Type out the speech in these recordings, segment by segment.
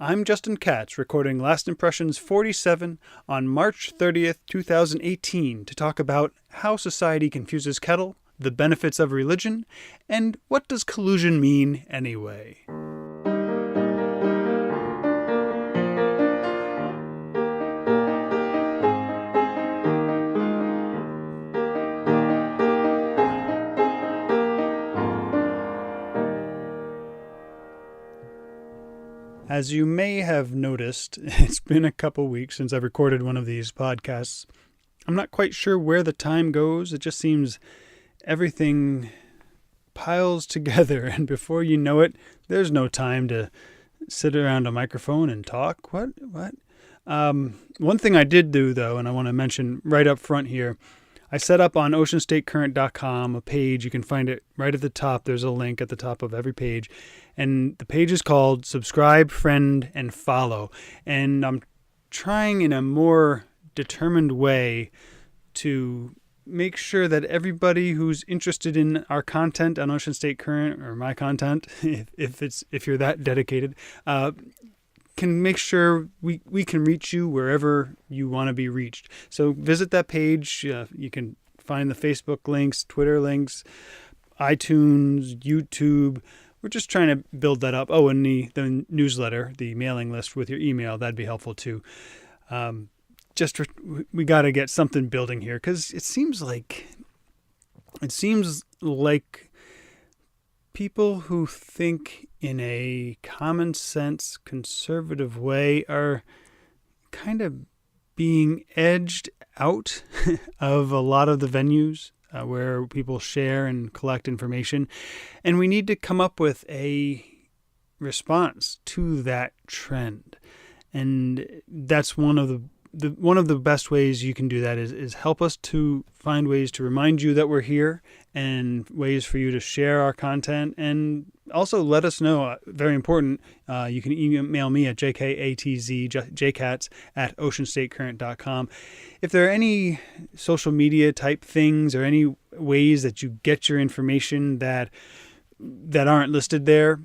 I'm Justin Katz, recording Last Impressions 47 on March 30th, 2018, to talk about how society confuses kettle, the benefits of religion, and what does collusion mean anyway. As you may have noticed, it's been a couple weeks since I've recorded one of these podcasts. I'm not quite sure where the time goes. It just seems everything piles together, and before you know it, there's no time to sit around a microphone and talk. What? One thing I did do, though, and I want to mention right up front here, I set up on oceanstatecurrent.com a page. You can find it right at the top. There's a link at the top of every page. And the page is called Subscribe, Friend, and Follow. And I'm trying in a more determined way to make sure that everybody who's interested in our content on Ocean State Current, or my content, if you're that dedicated, can make sure we can reach you wherever you want to be reached. So visit that page. You can find the Facebook links, Twitter links, iTunes, YouTube. We're just trying to build that up. Oh, and the newsletter, the mailing list with your email, that'd be helpful too. We got to get something building here, because it seems like people who think in a common sense, conservative way are kind of being edged out of a lot of the venues where people share and collect information. And we need to come up with a response to that trend. And that's one of the best ways you can do that is help us to find ways to remind you that we're here, and ways for you to share our content, and also let us know. Very important. You can email me at jkatz@oceanstatecurrent.com. If there are any social media type things or any ways that you get your information that aren't listed there,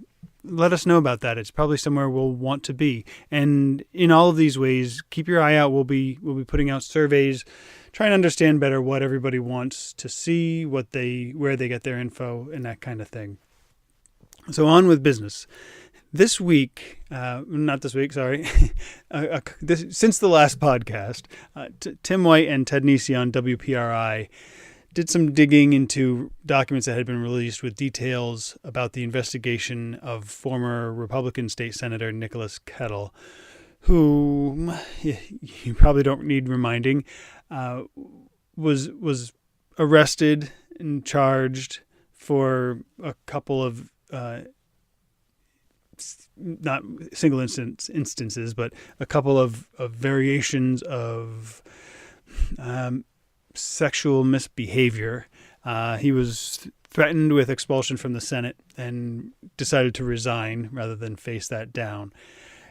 let us know about that. It's probably somewhere we'll want to be. And in all of these ways, keep your eye out. We'll be putting out surveys, trying to understand better what everybody wants to see, where they get their info, and that kind of thing. So on with business. Since the last podcast, Tim White and Ted Nesi on WPRI did some digging into documents that had been released with details about the investigation of former Republican State Senator Nicholas Kettle, who, you probably don't need reminding, was arrested and charged for a couple of not single instances, but a couple of variations of sexual misbehavior. He was threatened with expulsion from the Senate and decided to resign rather than face that down.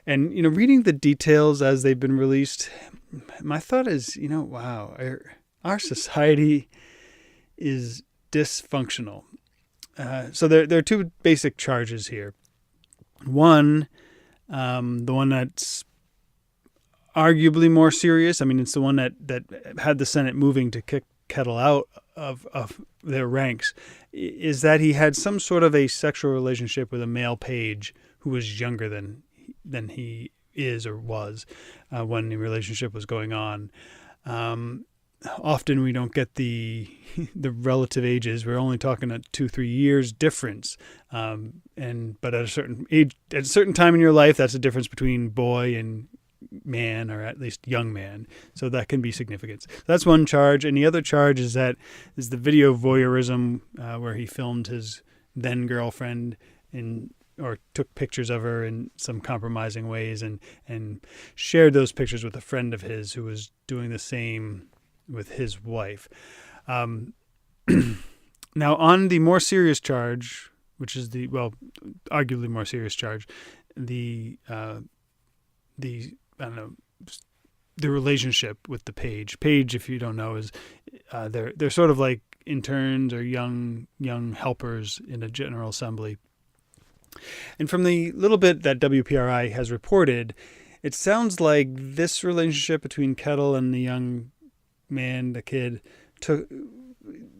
And, reading the details as they've been released, my thought is, wow, our society is dysfunctional. So there are two basic charges here. One, the one that's arguably more serious. I mean, it's the one that had the Senate moving to kick Kettle out of their ranks, is that he had some sort of a sexual relationship with a male page who was younger than he is or was when the relationship was going on. Often we don't get the relative ages. We're only talking a 2-3 years difference. But at a certain age, at a certain time in your life, that's the difference between boy and man, or at least young man. So that can be significant. So that's one charge. And the other charge is the video voyeurism, where he filmed his then girlfriend or took pictures of her in some compromising ways and shared those pictures with a friend of his who was doing the same with his wife. Now, on the more serious charge, which is arguably more serious charge, the relationship with the page. Page, if you don't know, is they're sort of like interns or young helpers in a General Assembly. And from the little bit that WPRI has reported, it sounds like this relationship between Kettle and the young man, the kid,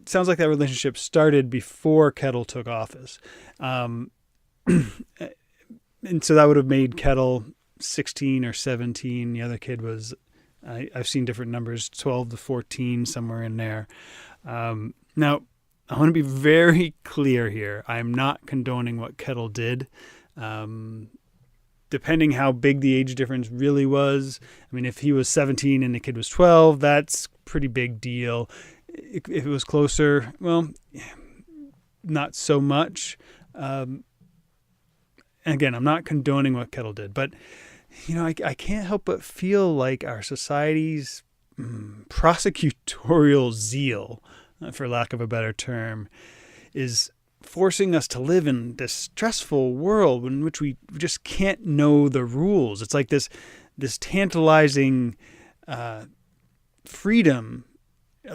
sounds like that relationship started before Kettle took office. And so that would have made Kettle 16 or 17. The other kid was, I've seen different numbers, 12 to 14, somewhere in there. Now, I want to be very clear here. I'm not condoning what Kettle did. Depending how big the age difference really was. I mean, if he was 17 and the kid was 12, that's a pretty big deal. If it was closer, well, not so much. Again, I'm not condoning what Kettle did, but I can't help but feel like our society's prosecutorial zeal, for lack of a better term, is forcing us to live in this stressful world in which we just can't know the rules. It's like this tantalizing freedom,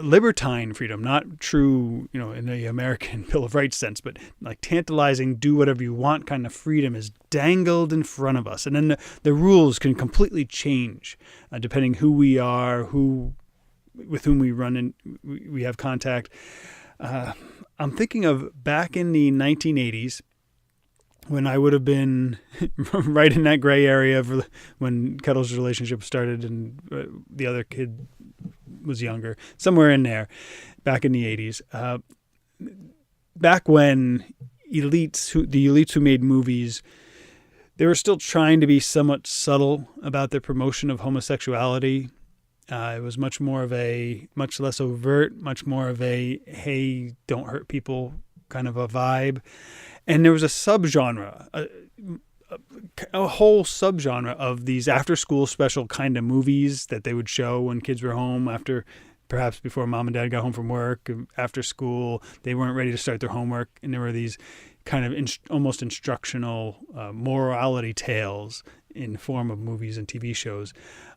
libertine freedom, not true, in the American Bill of Rights sense, but like tantalizing, do whatever you want kind of freedom is dangled in front of us. And then the rules can completely change depending who we are, with whom we run and we have contact. I'm thinking of back in the 1980s when I would have been right in that gray area of when Kettle's relationship started and the other kid was younger, somewhere in there, back in the 80s. Back when the elites who made movies, they were still trying to be somewhat subtle about their promotion of homosexuality. It was much less overt, much more of a, hey, don't hurt people kind of a vibe. And there was a subgenre, a whole subgenre of these after-school special kind of movies that they would show when kids were home perhaps before mom and dad got home from work, after school. They weren't ready to start their homework. And there were these kind of almost instructional morality tales in the form of movies and TV shows.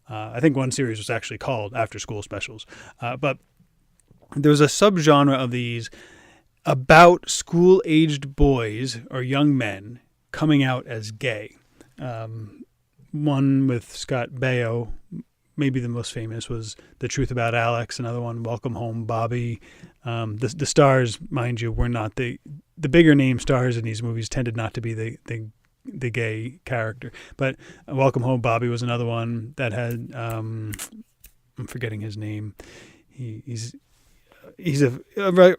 I think one series was actually called After School Specials. But there was a subgenre of these about school-aged boys or young men coming out as gay. One with Scott Baio, maybe the most famous, was The Truth About Alex. Another one, Welcome Home, Bobby. The stars, mind you, were not the bigger name stars in these movies tended not to be the gay character. But Welcome Home, Bobby was another one that had, I'm forgetting his name. He's a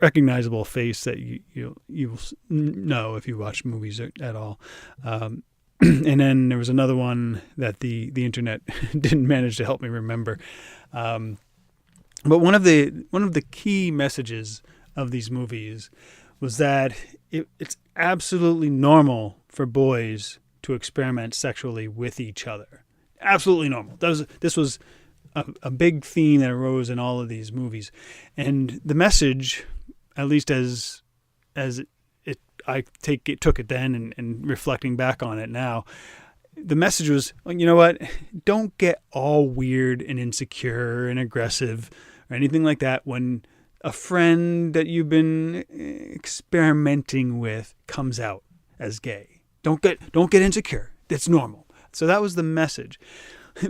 recognizable face that you will know if you watch movies at all. And then there was another one that the internet didn't manage to help me remember. But one of the key messages of these movies was that it's absolutely normal for boys to experiment sexually with each other. Absolutely normal. This was a big theme that arose in all of these movies. And the message, at least as I took it then and reflecting back on it now, the message was, you know what? Don't get all weird and insecure and aggressive or anything like that when a friend that you've been experimenting with comes out as gay. Don't get insecure. It's normal. So that was the message.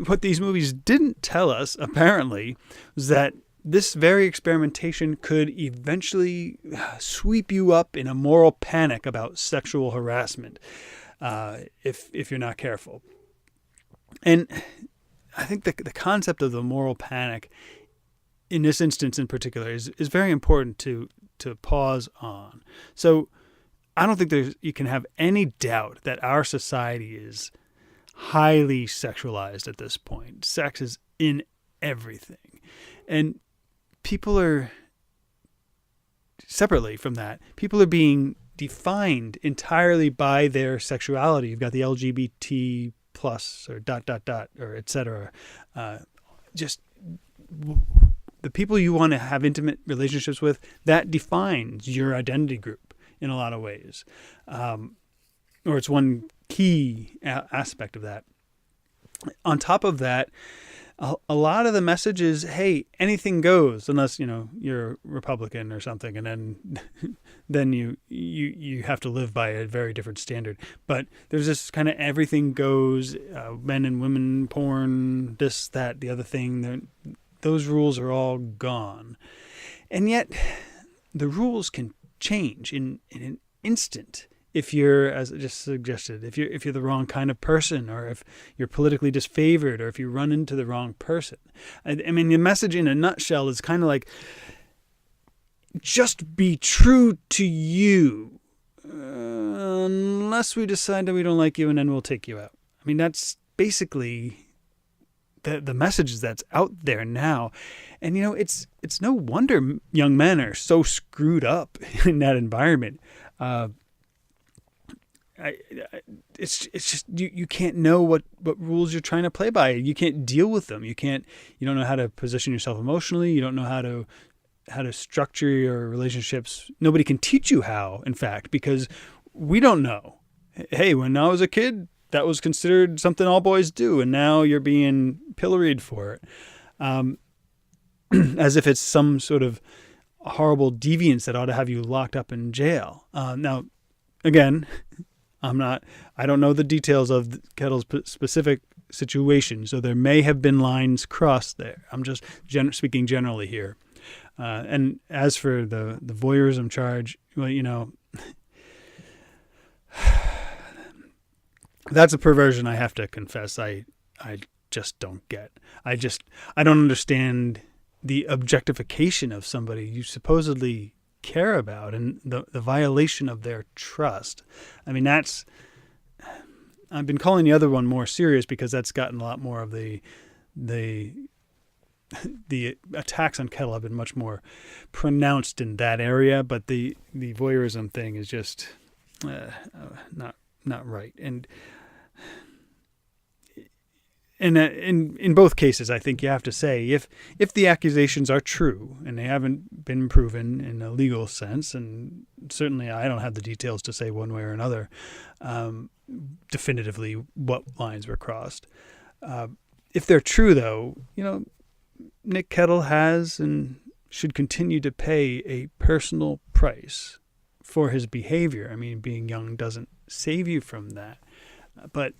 What these movies didn't tell us, apparently, was that this very experimentation could eventually sweep you up in a moral panic about sexual harassment if you're not careful. And I think the concept of the moral panic in this instance in particular is very important to pause on. So I don't think you can have any doubt that our society is highly sexualized at this point. Sex is in everything. And people are, separately from that, people are being defined entirely by their sexuality. You've got the LGBT plus or ... or et cetera. Just the people you want to have intimate relationships with, that defines your identity group in a lot of ways. Or it's one key aspect of that. On top of that, a lot of the message is, hey, anything goes, unless you're a Republican or something, and then you have to live by a very different standard. But there's this kind of everything goes, men and women porn, this, that, the other thing. Those rules are all gone, and yet the rules can change in an instant. If you're, as I just suggested, if you're the wrong kind of person, or if you're politically disfavored, or if you run into the wrong person. I mean, the message in a nutshell is kind of like, just be true to you, unless we decide that we don't like you, and then we'll take you out. I mean, that's basically the message that's out there now. And, it's no wonder young men are so screwed up in that environment. It's just you can't know what rules you're trying to play by. You can't deal with them. You don't know how to position yourself emotionally. You don't know how to structure your relationships. Nobody can teach you how, in fact, because we don't know. Hey, when I was a kid, that was considered something all boys do, and now you're being pilloried for it, as if it's some sort of horrible deviance that ought to have you locked up in jail. Now, again, I don't know the details of Kettle's specific situation, so there may have been lines crossed there. I'm just speaking generally here. And as for the voyeurism charge, well, that's a perversion I have to confess I just don't get. I don't understand the objectification of somebody you supposedly care about, and the violation of their trust. I mean, I've been calling the other one more serious because that's gotten a lot more of the attacks on Kettle have been much more pronounced in that area, but the voyeurism thing is just not right. And in both cases, I think you have to say, if the accusations are true, and they haven't been proven in a legal sense, and certainly I don't have the details to say one way or another definitively what lines were crossed. If they're true, though, Nick Kettle has and should continue to pay a personal price for his behavior. I mean, being young doesn't save you from that, but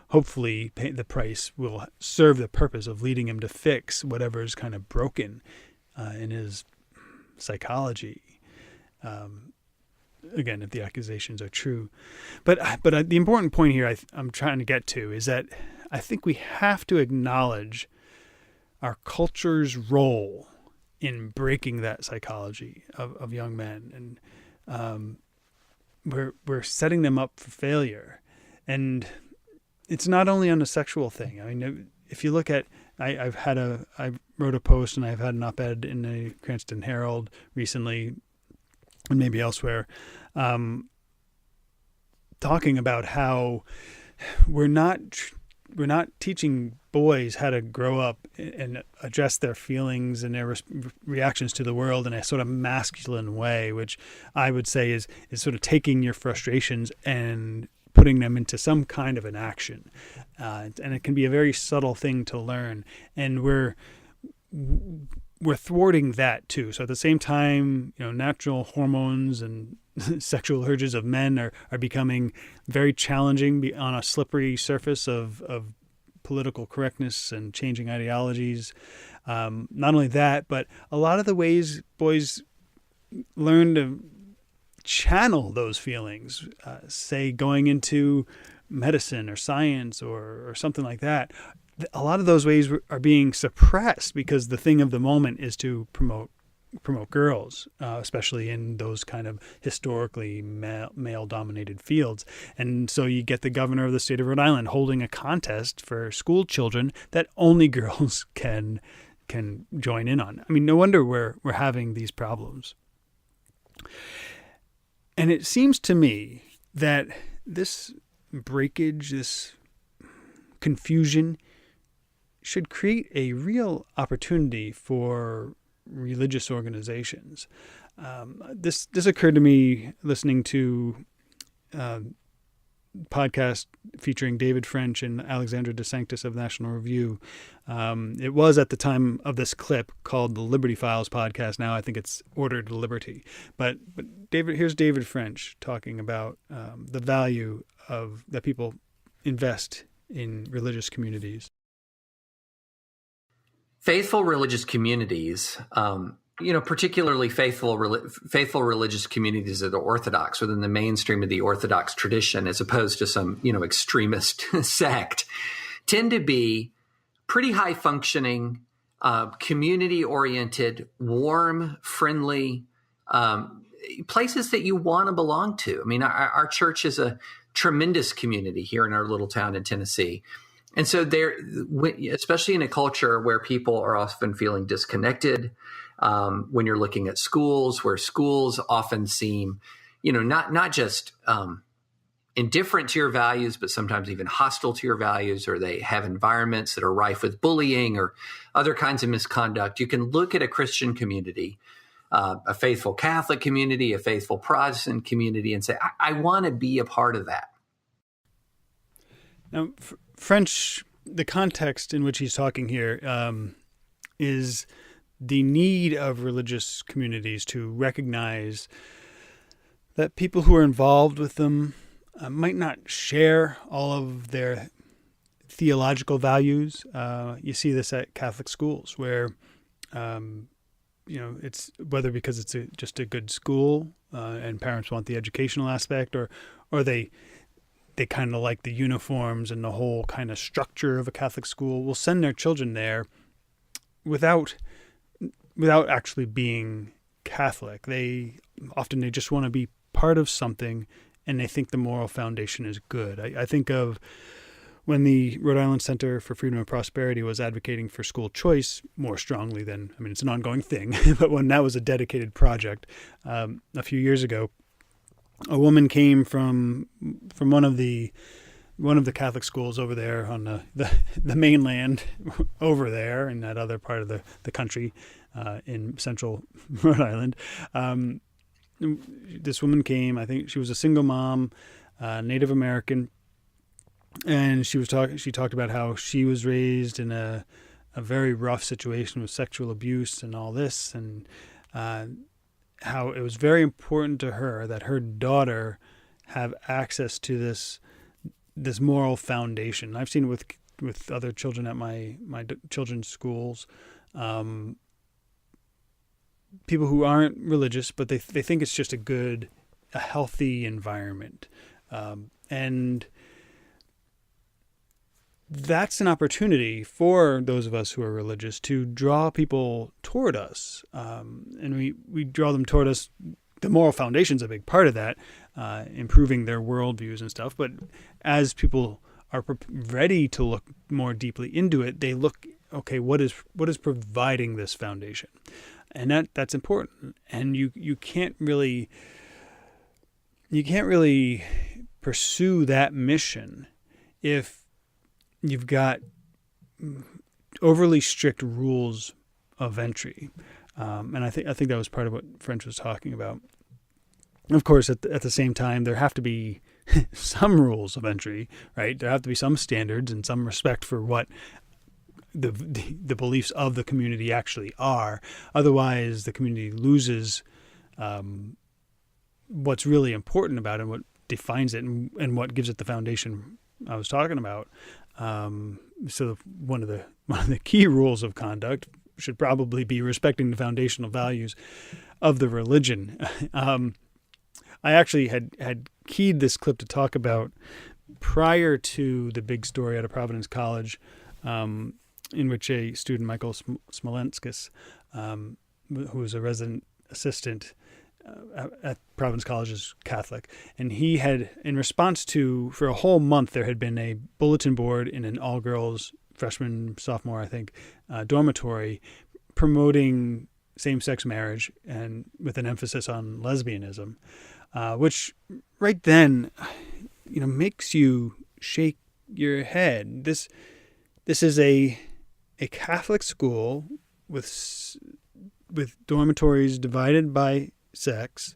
hopefully the price will serve the purpose of leading him to fix whatever is kind of broken in his psychology. Again, if the accusations are true. But the important point here I'm trying to get to is that I think we have to acknowledge our culture's role in breaking that psychology of young men. And we're setting them up for failure. And it's not only on a sexual thing. I mean, if you look at, I wrote a post and I've had an op-ed in the Cranston Herald recently, and maybe elsewhere, talking about how we're not teaching boys how to grow up and address their feelings and their reactions to the world in a sort of masculine way, which I would say is sort of taking your frustrations and putting them into some kind of an action. And it can be a very subtle thing to learn. And we're thwarting that too. So at the same time, natural hormones and sexual urges of men are becoming very challenging on a slippery surface of political correctness and changing ideologies. Not only that, but a lot of the ways boys learn to channel those feelings, say going into medicine or science or something like that, a lot of those ways are being suppressed because the thing of the moment is to promote girls, especially in those kind of historically male-dominated fields. And so you get the governor of the state of Rhode Island holding a contest for school children that only girls can join in on. I mean, no wonder we're having these problems. And it seems to me that this breakage, this confusion, should create a real opportunity for religious organizations. This occurred to me listening to podcast featuring David French and Alexandra DeSanctis of National Review. It was at the time of this clip called the Liberty Files podcast. Now I think it's Ordered Liberty. But here's David French talking about the value of that people invest in religious communities. Faithful religious communities, particularly faithful religious communities that are Orthodox within the mainstream of the Orthodox tradition, as opposed to some, extremist sect, tend to be pretty high functioning, community oriented, warm, friendly, places that you want to belong to. I mean, our church is a tremendous community here in our little town in Tennessee. And so there, especially in a culture where people are often feeling disconnected, when you're looking at schools, where schools often seem, not just indifferent to your values, but sometimes even hostile to your values, or they have environments that are rife with bullying or other kinds of misconduct. You can look at a Christian community, a faithful Catholic community, a faithful Protestant community, and say, I want to be a part of that. Now, French, the context in which he's talking here is the need of religious communities to recognize that people who are involved with them might not share all of their theological values. You see this at Catholic schools where, it's whether because it's just a good school and parents want the educational aspect, or they kind of like the uniforms and the whole kind of structure of a Catholic school, will send their children there without actually being Catholic. They just want to be part of something, and they think the moral foundation is good. I think of when the Rhode Island Center for Freedom and Prosperity was advocating for school choice more strongly than, it's an ongoing thing, but when that was a dedicated project a few years ago, a woman came from one of the Catholic schools over there on the mainland over there in that other part of the country in central Rhode Island. This woman came, I think she was a single mom, Native American, and she talked about how she was raised in a very rough situation with sexual abuse and all this, and how it was very important to her that her daughter have access to this moral foundation. I've seen it with other children at my children's schools, people who aren't religious, but they think it's just a healthy environment, and that's an opportunity for those of us who are religious to draw people toward us. And we draw them toward us. The moral foundation's a big part of that, improving their worldviews and stuff. But as people are ready to look more deeply into it, they look, okay, what is providing this foundation? And that's important. And you can't really pursue that mission if you've got overly strict rules of entry, and I think that was part of what French was talking about. Of course, at the same time, there have to be some rules of entry, right? There have to be some standards and some respect for what the beliefs of the community actually are. Otherwise, the community loses what's really important about it, and what defines it, and what gives it the foundation I was talking about. So one of the key rules of conduct should probably be respecting the foundational values of the religion. I actually had keyed this clip to talk about prior to the big story out of Providence College, in which a student, Michael Smolenskis, who was a resident assistant at Providence College, is Catholic, and he had, in response to, for a whole month, there had been a bulletin board in an all-girls freshman, sophomore, I think, dormitory promoting same-sex marriage and with an emphasis on lesbianism, which right then, makes you shake your head. This is a Catholic school with dormitories divided by sex,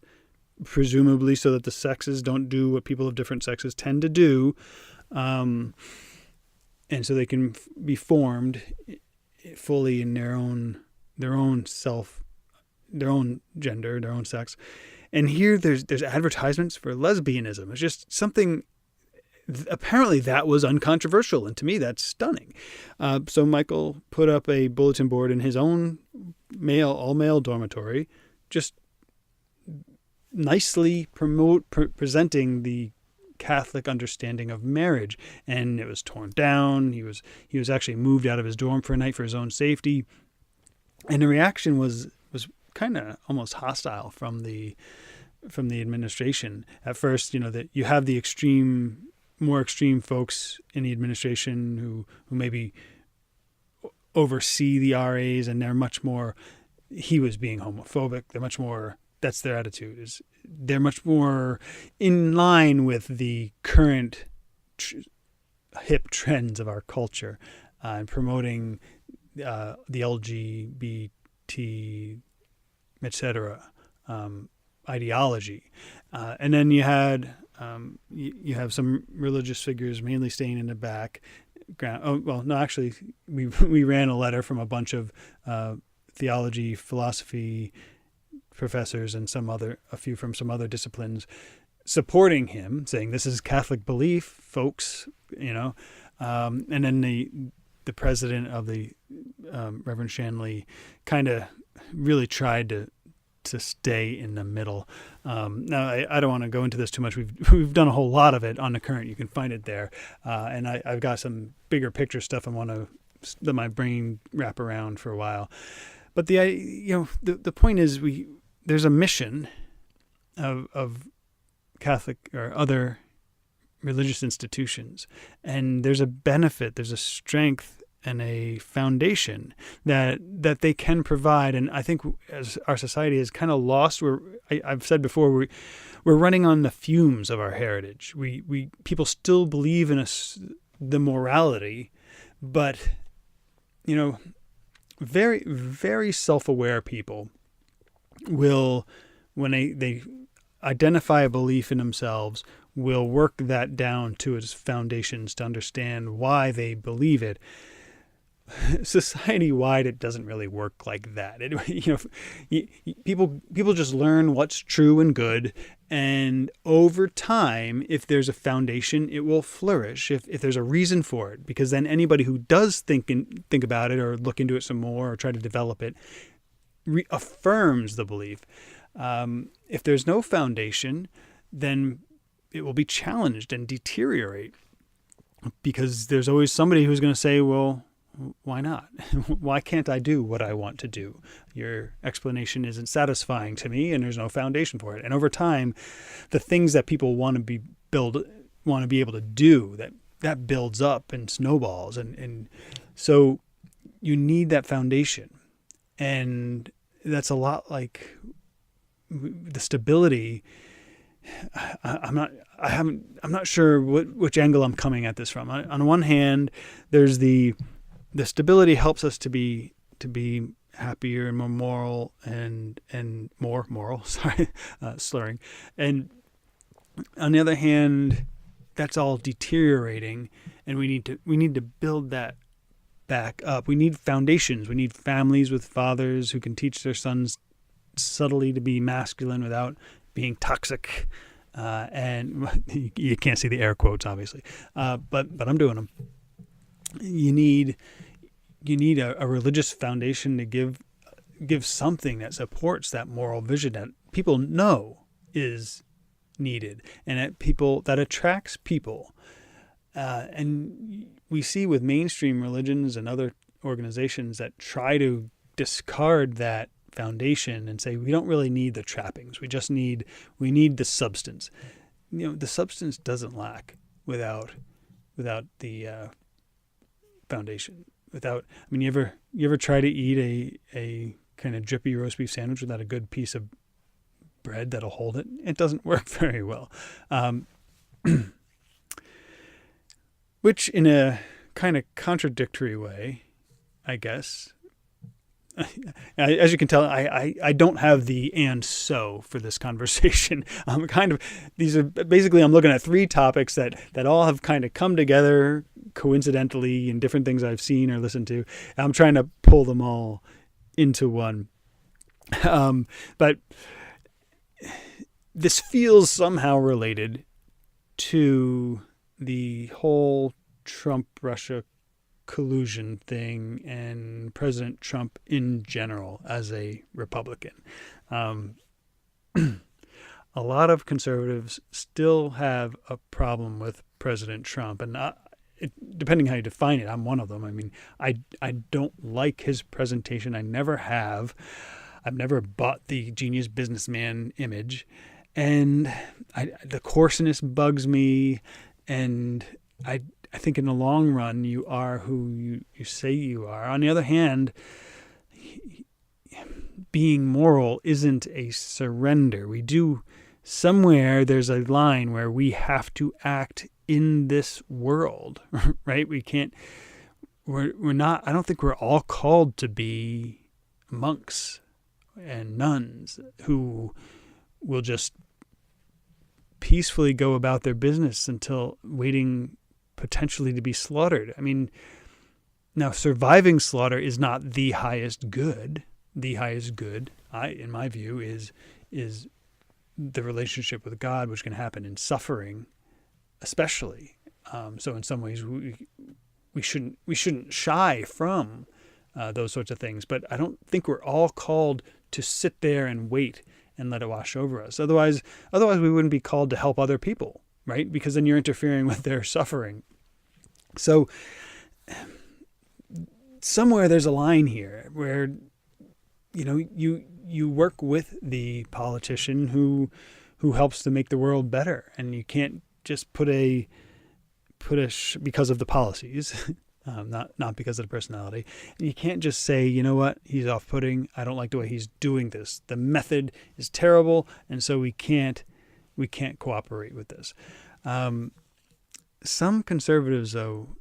presumably so that the sexes don't do what people of different sexes tend to do, and so they can be formed fully in their own self, their own gender, their own sex. And here there's advertisements for lesbianism. It's just something. Apparently that was uncontroversial, and to me that's stunning. So Michael put up a bulletin board in his own all-male dormitory, just nicely presenting the Catholic understanding of marriage, and it was torn down. He was actually moved out of his dorm for a night for his own safety, and the reaction was kind of almost hostile from the administration at first. That you have the more extreme folks in the administration who maybe oversee the RAs, and they're much more, he was being homophobic. They're much more, that's their attitude, they're much more in line with the current hip trends of our culture, and promoting the LGBT, etc. Ideology. And then you had you have some religious figures mainly staying in the background. Oh, well, no, actually, we ran a letter from a bunch of theology, philosophy professors, and a few from some other disciplines, supporting him, saying this is Catholic belief, folks. And then the president of the Reverend Shanley kind of really tried to stay in the middle. Now, I don't want to go into this too much. We've done a whole lot of it on The Current. You can find it there. And I've got some bigger picture stuff I want to let my brain wrap around for a while. But the point is, there's a mission of Catholic or other religious institutions, and there's a benefit, there's a strength and a foundation that they can provide. And I think as our society is kind of lost, I've said before, we're running on the fumes of our heritage. People still believe in the morality, but very, very self-aware people will, when they identify a belief in themselves, will work that down to its foundations to understand why they believe it. Society-wide, it doesn't really work like that. People just learn what's true and good, and over time, if there's a foundation, it will flourish. If there's a reason for it, because then anybody who does think about it or look into it some more or try to develop it reaffirms the belief. If there's no foundation, then it will be challenged and deteriorate, because there's always somebody who's going to say, well, why not? Why can't I do what I want to do? Your explanation isn't satisfying to me, and there's no foundation for it. And over time, the things that people want to be able to do, that builds up and snowballs. And so you need that foundation. And that's a lot like the stability. I'm not sure which angle I'm coming at this from. On one hand, there's the stability helps us to be happier and more moral and more moral. Sorry, slurring. And on the other hand, that's all deteriorating, and we need to build that back up. We need foundations. We need families with fathers who can teach their sons subtly to be masculine without being toxic. And you can't see the air quotes, obviously, but I'm doing them. You need a religious foundation to give something that supports that moral vision that people know is needed, and that attracts people. And we see with mainstream religions and other organizations that try to discard that foundation and say we don't really need the trappings. We need the substance. The substance doesn't lack without the foundation. You ever try to eat a kind of drippy roast beef sandwich without a good piece of bread that'll hold it? It doesn't work very well. Which, in a kind of contradictory way, I guess, as you can tell, I don't have the and so for this conversation. I'm kind of, these are basically, I'm looking at three topics that all have kind of come together coincidentally in different things I've seen or listened to. I'm trying to pull them all into one. But this feels somehow related to the whole Trump-Russia collusion thing and President Trump in general as a Republican. A lot of conservatives still have a problem with President Trump, and depending how you define it, I'm one of them. I mean, I don't like his presentation. I never have. I've never bought the genius businessman image, and the coarseness bugs me, and I think in the long run, you are who you say you are. On the other hand, being moral isn't a surrender. We do, somewhere there's a line where we have to act in this world, right? We can't, we're not, I don't think we're all called to be monks and nuns who will just peacefully go about their business until waiting potentially to be slaughtered. I mean, now surviving slaughter is not the highest good. The highest good, in my view, is the relationship with God, which can happen in suffering, especially. So in some ways, we shouldn't shy from those sorts of things. But I don't think we're all called to sit there and wait and let it wash over us. Otherwise we wouldn't be called to help other people, right? Because then you're interfering with their suffering. So somewhere there's a line here where, you know, you work with the politician who helps to make the world better, and you can't just put a because of the policies, not because of the personality. And you can't just say, you know what, he's off-putting. I don't like the way he's doing this. The method is terrible, and so we can't cooperate with this. Some conservatives, though,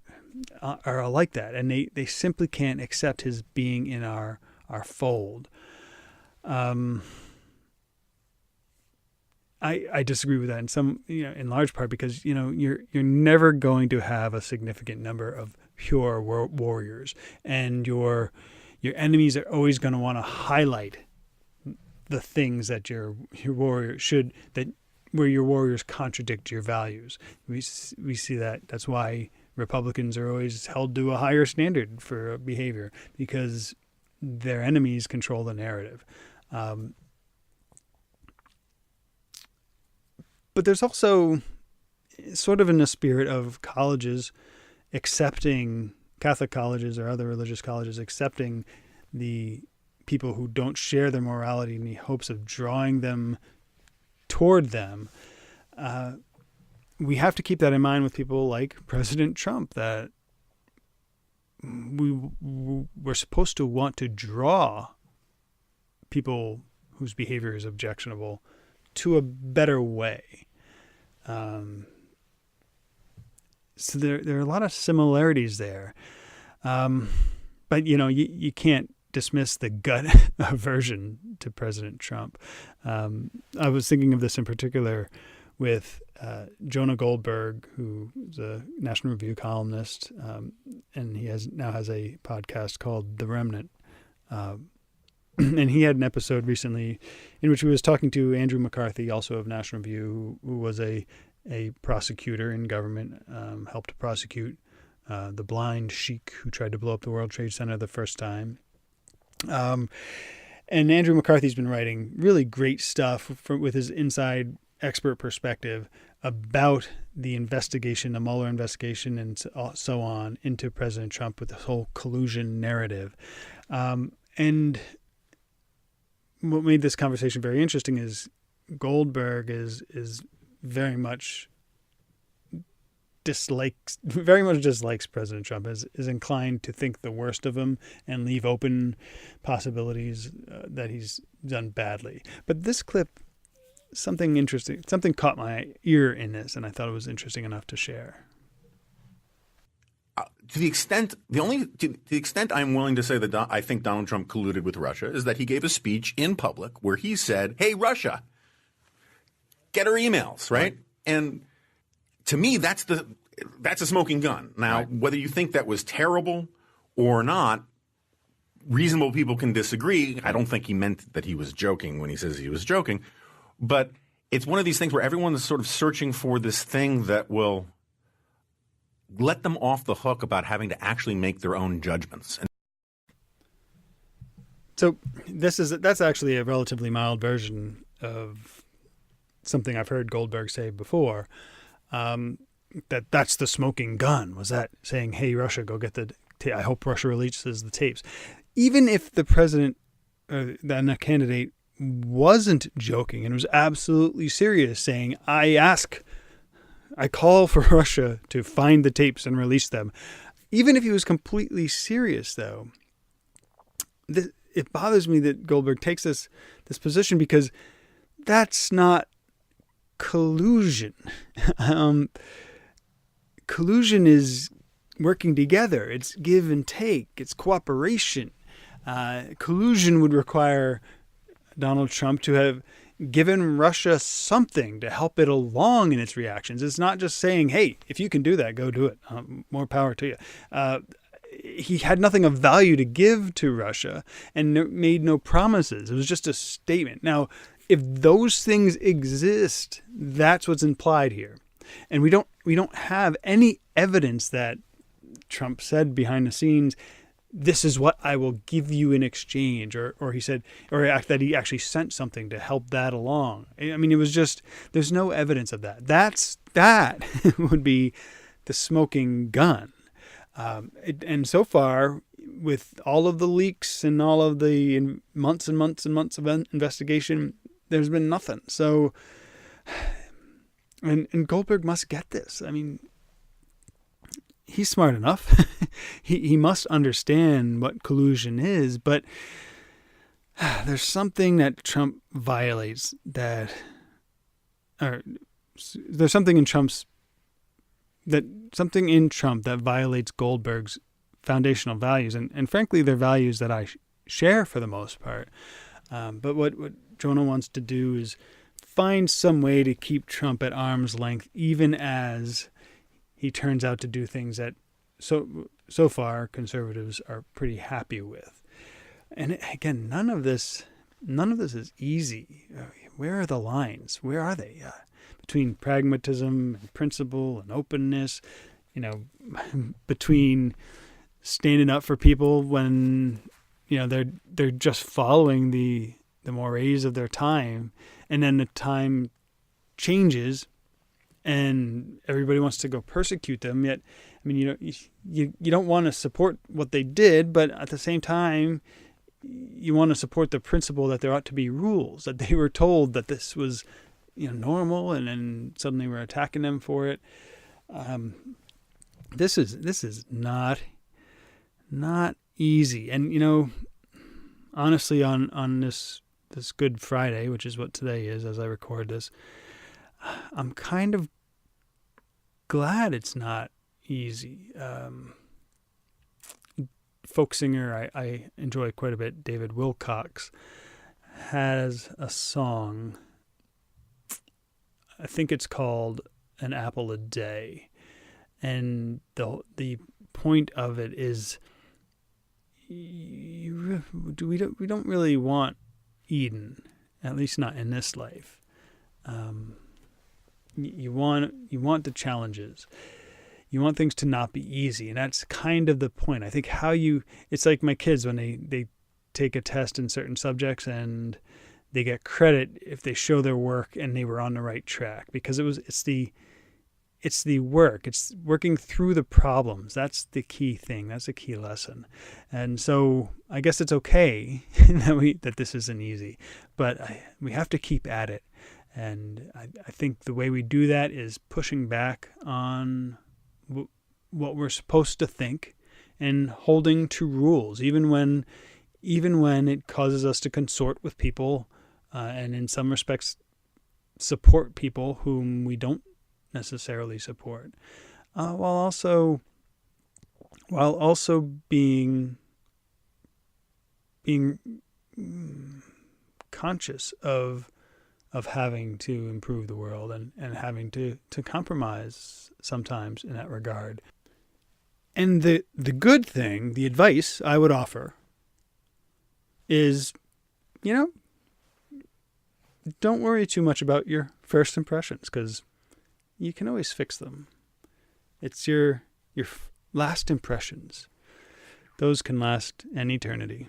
are like that, and they simply can't accept his being in our fold. I disagree with that in large part because, you know, you're never going to have a significant number of pure warriors, and your enemies are always going to want to highlight the things that your warrior should, that where your warriors contradict your values. We see that. That's why Republicans are always held to a higher standard for behavior, because their enemies control the narrative. But there's also sort of in the spirit of colleges accepting, Catholic colleges or other religious colleges accepting the people who don't share their morality in the hopes of drawing them toward them. We have to keep that in mind with people like President Trump, that we're supposed to want to draw people whose behavior is objectionable to a better way. So there are a lot of similarities there. But, you know, you can't dismiss the gut aversion to President Trump. I was thinking of this in particular with Jonah Goldberg, who's a National Review columnist, and he now has a podcast called The Remnant. And he had an episode recently in which he was talking to Andrew McCarthy, also of National Review, who was a prosecutor in government, helped to prosecute the blind sheik who tried to blow up the World Trade Center the first time. And Andrew McCarthy's been writing really great stuff with his inside expert perspective about the investigation, the Mueller investigation, and so on, into President Trump with this whole collusion narrative. And what made this conversation very interesting is Goldberg is very much dislikes President Trump, is inclined to think the worst of him and leave open possibilities that he's done badly. But this clip, something interesting, something caught my ear in this, and I thought it was interesting enough to share. to the extent I'm willing to say that I think Donald Trump colluded with Russia is that he gave a speech in public where he said, "Hey, Russia, get her emails," right? And to me, that's a smoking gun. Now, whether you think that was terrible or not, reasonable people can disagree. I don't think he meant that he was joking when he says he was joking, but it's one of these things where everyone is sort of searching for this thing that will let them off the hook about having to actually make their own judgments. So that's actually a relatively mild version of something I've heard Goldberg say before. That's the smoking gun. Was that saying, "Hey, Russia, go get I hope Russia releases the tapes." Even if the president, then a candidate, wasn't joking and was absolutely serious, saying, I call for Russia to find the tapes and release them. Even if he was completely serious, though, it bothers me that Goldberg takes this position, because that's not collusion. Collusion is working together. It's give and take. It's cooperation. Collusion would require Donald Trump to have given Russia something to help it along in its reactions. It's not just saying, "Hey, if you can do that, go do it. More power to you." He had nothing of value to give to Russia and made no promises. It was just a statement. Now, if those things exist, that's what's implied here. And we don't have any evidence that Trump said behind the scenes, "This is what I will give you in exchange," or he said, or that he actually sent something to help that along. I mean, it was just, there's no evidence of that. That would be the smoking gun. And so far, with all of the leaks and all of the months and months and months of investigation, there's been nothing. So, and Goldberg must get this. I mean, he's smart enough. he must understand what collusion is, but there's something that Trump violates there's something in Trump that violates Goldberg's foundational values, and frankly, they're values that I share for the most part. But what Jonah wants to do is find some way to keep Trump at arm's length, even as he turns out to do things that so far conservatives are pretty happy with. And again, none of this is easy. Where are the lines? Where are they? Between pragmatism and principle and openness, between standing up for people when they're just following the mores of their time, and then the time changes and everybody wants to go persecute them. Yet, I mean, you don't want to support what they did, but at the same time, you want to support the principle that there ought to be rules, that they were told that this was normal, and then suddenly we're attacking them for it. This is not easy. And honestly, on this Good Friday, which is what today is as I record this, I'm kind of glad it's not easy. Folk singer I enjoy quite a bit, David Wilcox, has a song. I think it's called "An Apple a Day," and the point of it is we don't really want Eden, at least not in this life. You want the challenges. You want things to not be easy, and that's kind of the point. I think it's like my kids when they take a test in certain subjects and they get credit if they show their work and they were on the right track, because it's the work. It's working through the problems. That's the key thing. That's the key lesson. And so I guess it's okay that this isn't easy, but we have to keep at it. And I think the way we do that is pushing back on what we're supposed to think and holding to rules, even when it causes us to consort with people and in some respects support people whom we don't necessarily support, while also while also being conscious of having to improve the world and having to compromise sometimes in that regard. And the good thing, the advice I would offer is, don't worry too much about your first impressions, because you can always fix them. It's your last impressions. Those can last an eternity.